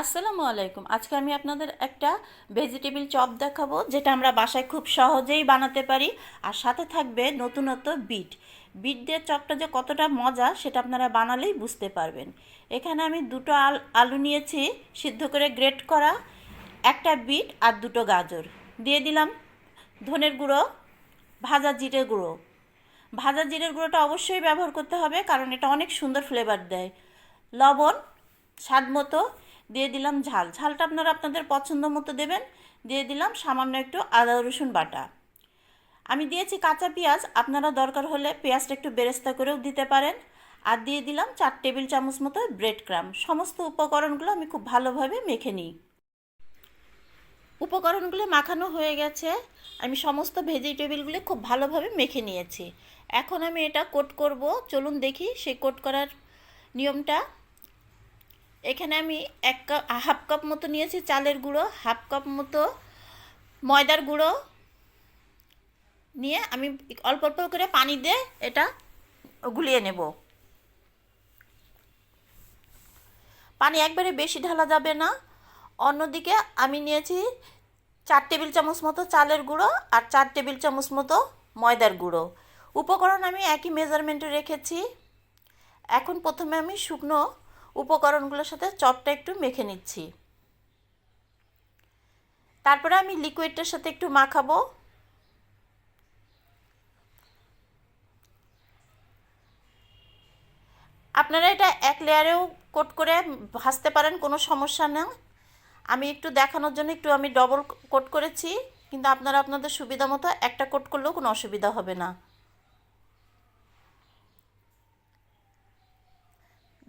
আসসালামু আলাইকুম। আজকে আমি আপনাদের একটা ভেজিটেবিল চপ দেখাবো, যেটা আমরা বাসায় খুব সহজেই বানাতে পারি। আর সাথে থাকবে নতুনত্ব বিট। বিট দিয়ে চপটা যে কতটা মজা সেটা আপনারা বানালেই বুঝতে পারবেন। এখানে আমি দুটো আলু নিয়েছি, সিদ্ধ করে গ্রেট করা, একটা বিট আর দুটো গাজর। দিয়ে দিলাম ধনের গুঁড়ো, ভাজা জিরে গুঁড়ো। ভাজা জিরের গুঁড়োটা অবশ্যই ব্যবহার করতে হবে, কারণ এটা অনেক সুন্দর ফ্লেভার দেয়। লবণ স্বাদ মতো, দিয়ে দিলাম ঝালটা আপনারা আপনাদের পছন্দ মতো দেবেন। দিয়ে দিলাম সামান্য একটু আদা রসুন বাটা। আমি দিয়েছি কাঁচা পেঁয়াজ, আপনারা দরকার হলে পেঁয়াজটা একটু বেরেস্তা করেও দিতে পারেন। আর দিয়ে দিলাম 4 টেবিল চামচ মতো ব্রেড ক্রাম্ব। সমস্ত উপকরণগুলো আমি খুব ভালোভাবে মেখে নিই। উপকরণগুলো মাখানো হয়ে গেছে। আমি সমস্ত ভেজিটেবিলগুলো খুব ভালোভাবে মেখে নিয়েছি। এখন আমি এটা কোট করব। চলুন দেখি সেই কোট করার নিয়মটা। এখানে আমি হাফ কাপ মতো নিয়েছি চালের গুঁড়ো, হাফ কাপ মতো ময়দার গুঁড়ো নিয়ে আমি অল্প অল্প করে পানি দিয়ে এটা গুলিয়ে নেব। পানি একবারে বেশি ঢালা যাবে না। অন্যদিকে আমি নিয়েছি 4 টেবিল চামচ মতো চালের গুঁড়ো আর 4 টেবিল চামচ মতো ময়দার গুঁড়ো। উপকরণ আমি একই মেজারমেন্টে রেখেছি। এখন প্রথমে আমি শুকনো উপকরণগুলোর সাথে চপটা একটু মেখে নিচ্ছি। তারপরে আমি লিকুইডটার সাথে একটু মাখাবো। আপনারা এটা এক লেয়ারেও কোট করে ভাজতে পারেন, কোনো সমস্যা না। আমি একটু দেখানোর জন্য আমি ডবল কোট করেছি, কিন্তু আপনারা আপনাদের সুবিধা মতো একটা কোট করলেও কোনো অসুবিধা হবে না।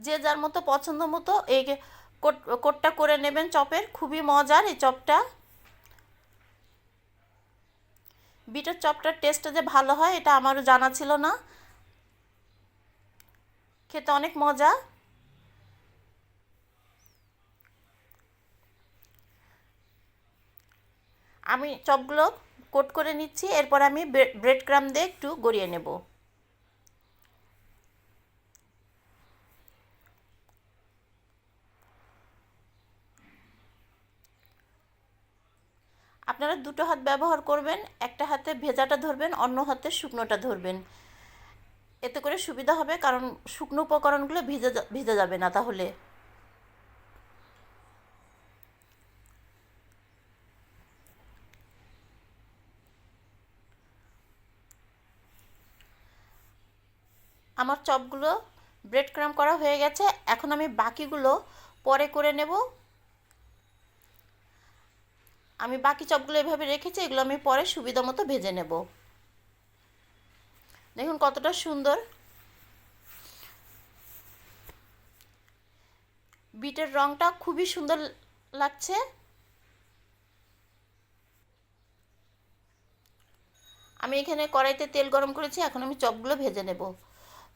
যে যার মতো পছন্দ মতো এই কোটটা করে নেবেন চপের। খুবই মজার এই চপটা। বিটের চপটার টেস্টটা যে ভালো হয় এটা আমারও জানা ছিল না। খেতে অনেক মজা। আমি চপগুলো কোট করে নিচ্ছি, এরপর আমি ব্রেড ক্রাম্ব দিয়ে একটু গড়িয়ে নেব। আপনারা দুটো হাত ব্যবহার করবেন, একটা হাতে ভেজাটা ধরবেন, অন্য হাতে শুকনোটা ধরবেন। এতে করে সুবিধা হবে, কারণ শুকনো উপকরণগুলো ভিজে যাবে না তাহলে। আমার চপগুলো ব্রেড ক্রাম্ব করা হয়ে গেছে। এখন আমি বাকিগুলো পরে করে নেব। আমি বাকি চপগুলো এভাবে রেখেছি, এগুলো আমি পরে সুবিধা মতো ভেজে নেব। দেখুন কতটা সুন্দর বিটের রঙটা, খুবই সুন্দর লাগছে। আমি এখানে কড়াইতে তেল গরম করেছি, এখন আমি চপগুলো ভেজে নেব।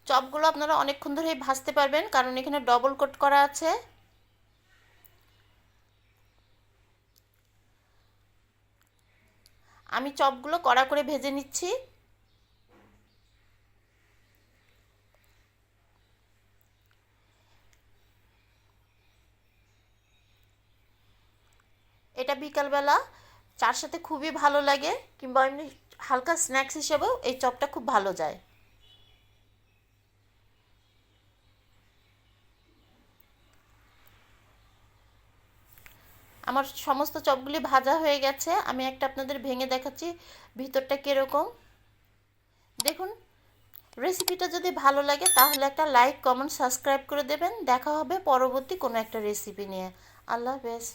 চপগুলো আপনারা অনেকক্ষণ ধরেই ভাজতে পারবেন, কারণ এখানে ডবল কোট করা আছে। আমি চপগুলো কড়া করে ভেজে নিচ্ছি। এটা বিকালবেলা চার সাথে খুবই ভালো লাগে, কিংবা এমনি হালকা স্ন্যাক্স হিসেবেও এই চপটা খুব ভালো যায়। আমার সমস্ত চপগুলি ভাজা হয়ে গেছে। আমি একটা আপনাদের ভেঙে দেখাচ্ছি ভিতরটা কীরকম। দেখুন, রেসিপিটা যদি ভালো লাগে তাহলে একটা লাইক, কমেন্ট, সাবস্ক্রাইব করে দেবেন। দেখা হবে পরবর্তী কোনো একটা রেসিপি নিয়ে। আল্লাহ হাফেজ।